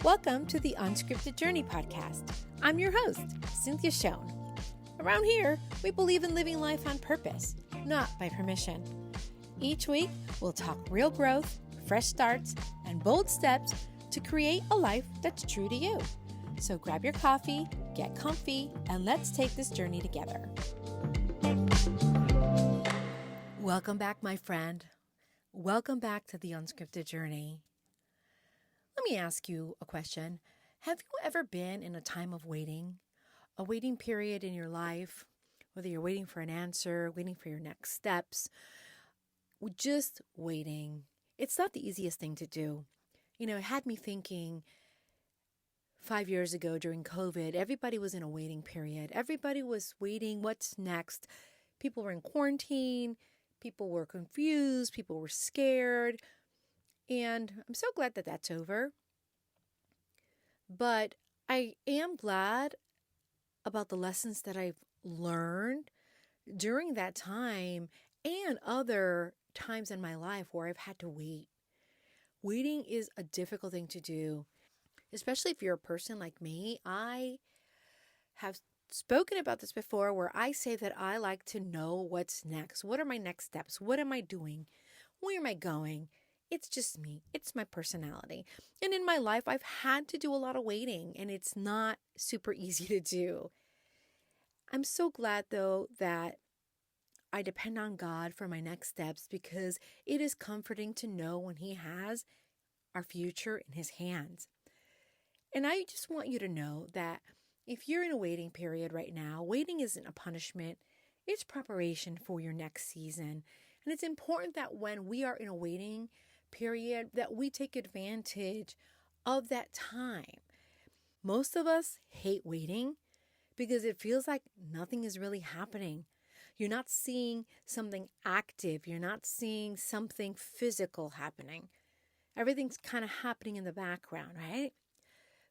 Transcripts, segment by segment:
Welcome to the Unscripted Journey podcast. I'm your host, Cynthia. Around here, we believe in living life on purpose, not by permission. Each week, we'll talk real growth, fresh starts, and bold steps to create a life that's true to you. So grab your coffee, get comfy, and let's take this journey together. Welcome back, my friend. Welcome back to the Unscripted Journey. Let me ask you a question. Have you ever been in a time of waiting? A waiting period in your life, whether you're waiting for an answer, waiting for your next steps, just waiting. It's not the easiest thing to do. It had me thinking 5 years ago during COVID, everybody was in a waiting period. Everybody was waiting, what's next? People were in quarantine. People were confused. People were scared. And I'm so glad that that's over. But I am glad about the lessons that I've learned during that time and other times in my life where I've had to wait. Waiting is a difficult thing to do, especially if you're a person like me. I have spoken about this before where I say that I like to know what's next. What are my next steps? What am I doing? Where am I going? It's just me. It's my personality. And in my life, I've had to do a lot of waiting, and it's not super easy to do. I'm so glad, though, that I depend on God for my next steps because it is comforting to know when He has our future in His hands. And I just want you to know that if you're in a waiting period right now, waiting isn't a punishment. It's preparation for your next season. And it's important that when we are in a waiting period, that we take advantage of that time. Most of us hate waiting because it feels like nothing is really happening. You're not seeing something active. You're not seeing something physical happening. Everything's kind of happening in the background, right?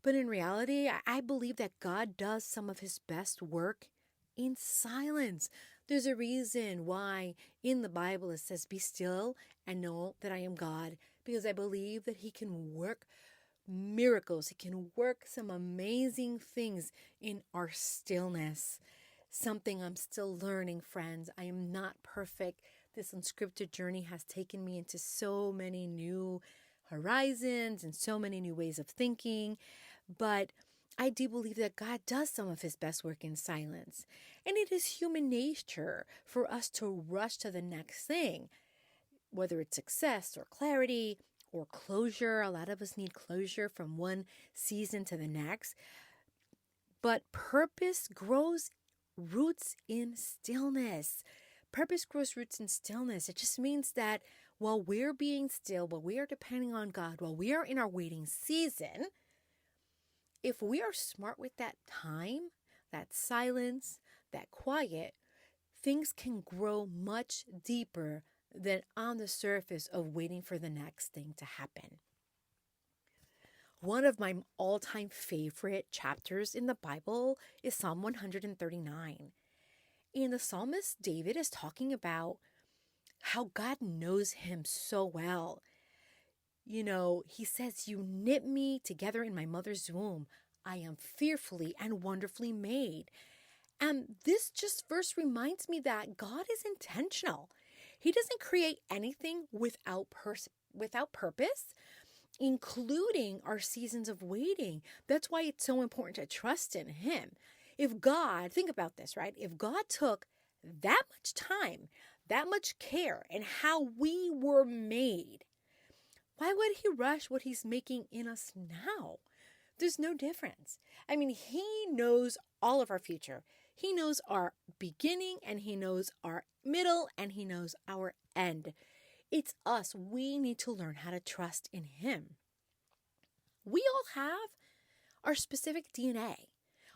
But in reality, I believe that God does some of His best work in silence. There's a reason why in the Bible it says, "Be still and know that I am God," because I believe that He can work miracles. He can work some amazing things in our stillness. Something I'm still learning, friends. I am not perfect. This unscripted journey has taken me into so many new horizons and so many new ways of thinking. But I do believe that God does some of His best work in silence. And it is human nature for us to rush to the next thing, whether it's success or clarity or closure. A lot of us need closure from one season to the next. But purpose grows roots in stillness. Purpose grows roots in stillness. It just means that while we're being still, while we are depending on God, while we are in our waiting season, if we are smart with that time, that silence, that quiet, things can grow much deeper than on the surface of waiting for the next thing to happen. One of my all-time favorite chapters in the Bible is Psalm 139. And the psalmist David is talking about how God knows him so well. He says, "You knit me together in my mother's womb. I am fearfully and wonderfully made." And this just verse reminds me that God is intentional. He doesn't create anything without purpose, including our seasons of waiting. That's why it's so important to trust in Him. Think about this, right? If God took that much time, that much care in how we were made, why would He rush what He's making in us now? There's no difference. He knows all of our future. He knows our beginning and He knows our middle and He knows our end. It's us. We need to learn how to trust in Him. We all have our specific DNA.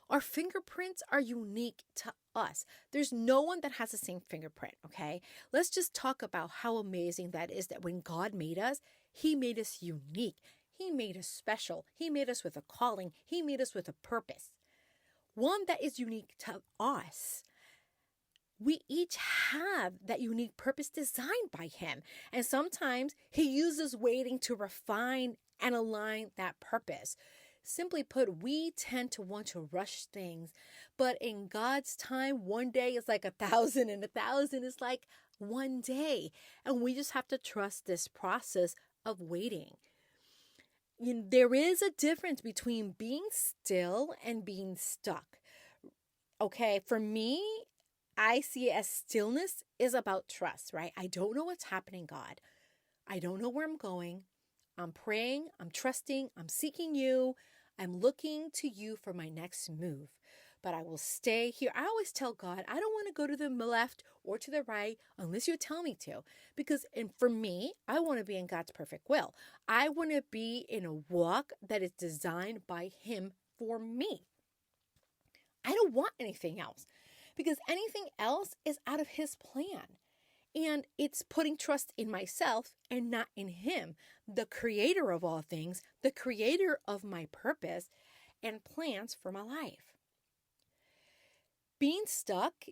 Our fingerprints are unique to us. There's no one that has the same fingerprint, okay? Let's just talk about how amazing that is that when God made us, He made us unique. He made us special. He made us with a calling. He made us with a purpose. One that is unique to us. We each have that unique purpose designed by Him. And sometimes He uses waiting to refine and align that purpose. Simply put, we tend to want to rush things, but in God's time, one day is like 1,000 and 1,000 is like one day. And we just have to trust this process of waiting. There is a difference between being still and being stuck. Okay, for me, I see it as stillness is about trust, right? I don't know what's happening, God. I don't know where I'm going. I'm praying, I'm trusting, I'm seeking you. I'm looking to you for my next move. But I will stay here. I always tell God, I don't want to go to the left or to the right unless you tell me to. Because for me, I want to be in God's perfect will. I want to be in a walk that is designed by Him for me. I don't want anything else because anything else is out of His plan. And it's putting trust in myself and not in Him, the creator of all things, the creator of my purpose and plans for my life. Being stuck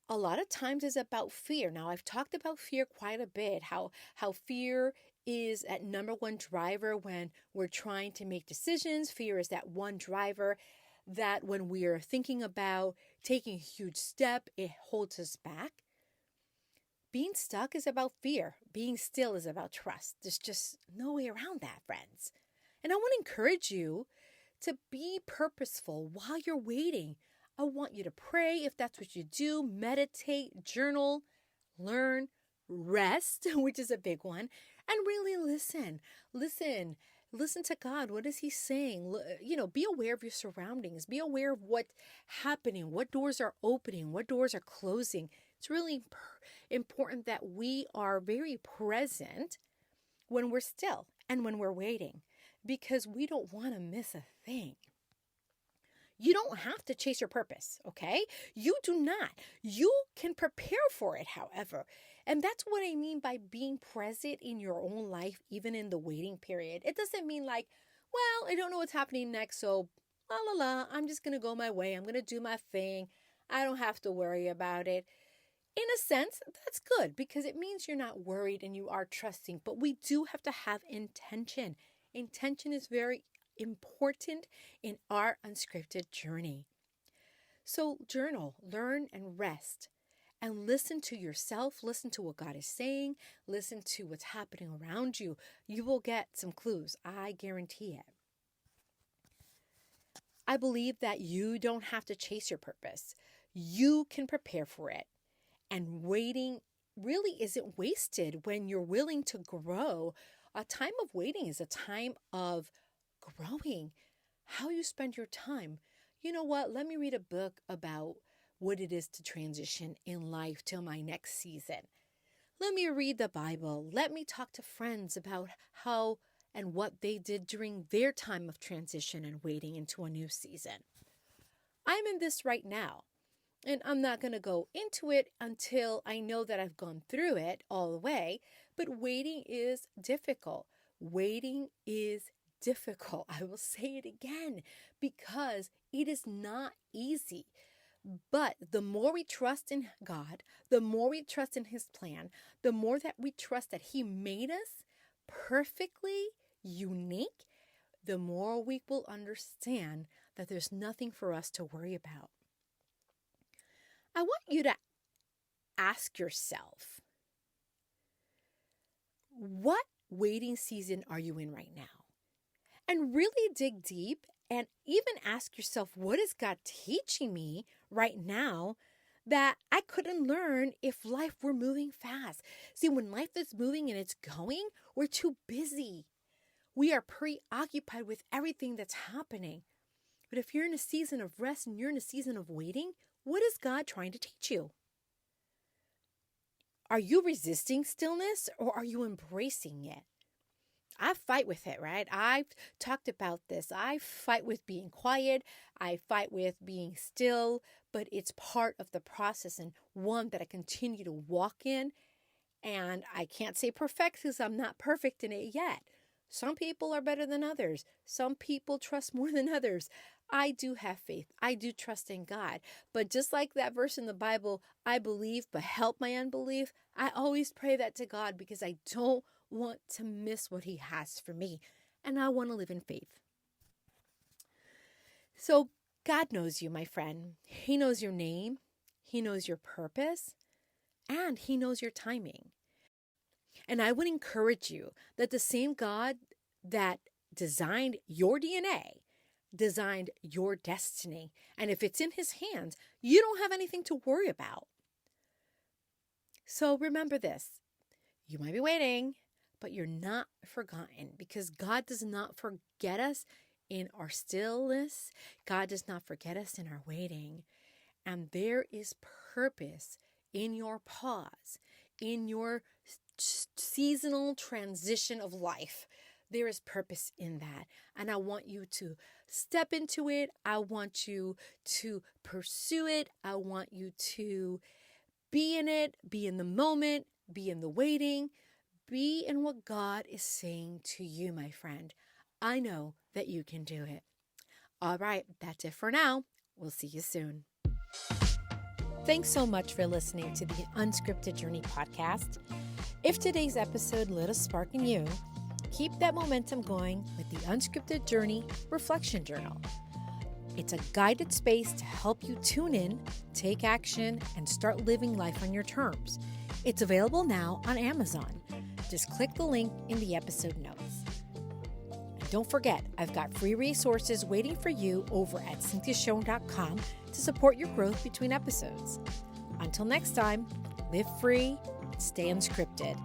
a lot of times is about fear. Now, I've talked about fear quite a bit, how fear is that number one driver when we're trying to make decisions. Fear is that one driver that when we are thinking about taking a huge step, it holds us back. Being stuck is about fear. Being still is about trust. There's just no way around that, friends. And I want to encourage you to be purposeful while you're waiting. I want you to pray if that's what you do, meditate, journal, learn, rest, which is a big one, and really listen. Listen to God. What is He saying? Be aware of your surroundings. Be aware of what's happening, what doors are opening, what doors are closing. It's really important that we are very present when we're still and when we're waiting because we don't want to miss a thing. You don't have to chase your purpose, okay? You do not. You can prepare for it, however. And that's what I mean by being present in your own life, even in the waiting period. It doesn't mean like, well, I don't know what's happening next, so I'm just going to go my way. I'm going to do my thing. I don't have to worry about it. In a sense, that's good because it means you're not worried and you are trusting. But we do have to have intention. Intention is very important in our unscripted journey. So journal, learn, and rest. And listen to yourself. Listen to what God is saying. Listen to what's happening around you. You will get some clues. I guarantee it. I believe that you don't have to chase your purpose. You can prepare for it. And waiting really isn't wasted when you're willing to grow. A time of waiting is a time of growing. How you spend your time. You know what? Let me read a book about what it is to transition in life till my next season. Let me read the Bible. Let me talk to friends about how and what they did during their time of transition and waiting into a new season. I'm in this right now. And I'm not going to go into it until I know that I've gone through it all the way. But waiting is difficult. Waiting is difficult. I will say it again because it is not easy. But the more we trust in God, the more we trust in His plan, the more that we trust that He made us perfectly unique, the more we will understand that there's nothing for us to worry about. I want you to ask yourself, what waiting season are you in right now? And really dig deep and even ask yourself, what is God teaching me right now that I couldn't learn if life were moving fast? See, when life is moving and it's going, we're too busy. We are preoccupied with everything that's happening. But if you're in a season of rest and you're in a season of waiting, what is God trying to teach you? Are you resisting stillness or are you embracing it? I fight with it, right? I've talked about this. I fight with being quiet. I fight with being still, but it's part of the process and one that I continue to walk in. And I can't say perfect because I'm not perfect in it yet. Some people are better than others. Some people trust more than others. I do have faith. I do trust in God. But just like that verse in the Bible, I believe, but help my unbelief. I always pray that to God because I don't want to miss what He has for me. And I want to live in faith. So God knows you, my friend. He knows your name. He knows your purpose. And He knows your timing. And I would encourage you that the same God that designed your DNA, designed your destiny. And if it's in His hands, you don't have anything to worry about. So remember this. You might be waiting, but you're not forgotten, because God does not forget us in our stillness. God does not forget us in our waiting. And there is purpose in your pause, in your seasonal transition of life. There is purpose in that. And I want you to step into it. I want you to pursue it. I want you to be in it, be in the moment, be in the waiting, be in what God is saying to you, my friend. I know that you can do it. All right, that's it for now. We'll see you soon. Thanks so much for listening to the Unscripted Journey podcast. If today's episode lit a spark in you, keep that momentum going with the Unscripted Journey Reflection Journal. It's a guided space to help you tune in, take action, and start living life on your terms. It's available now on Amazon. Just click the link in the episode notes. And don't forget, I've got free resources waiting for you over at cynthiashown.com to support your growth between episodes. Until next time, live free, stay unscripted.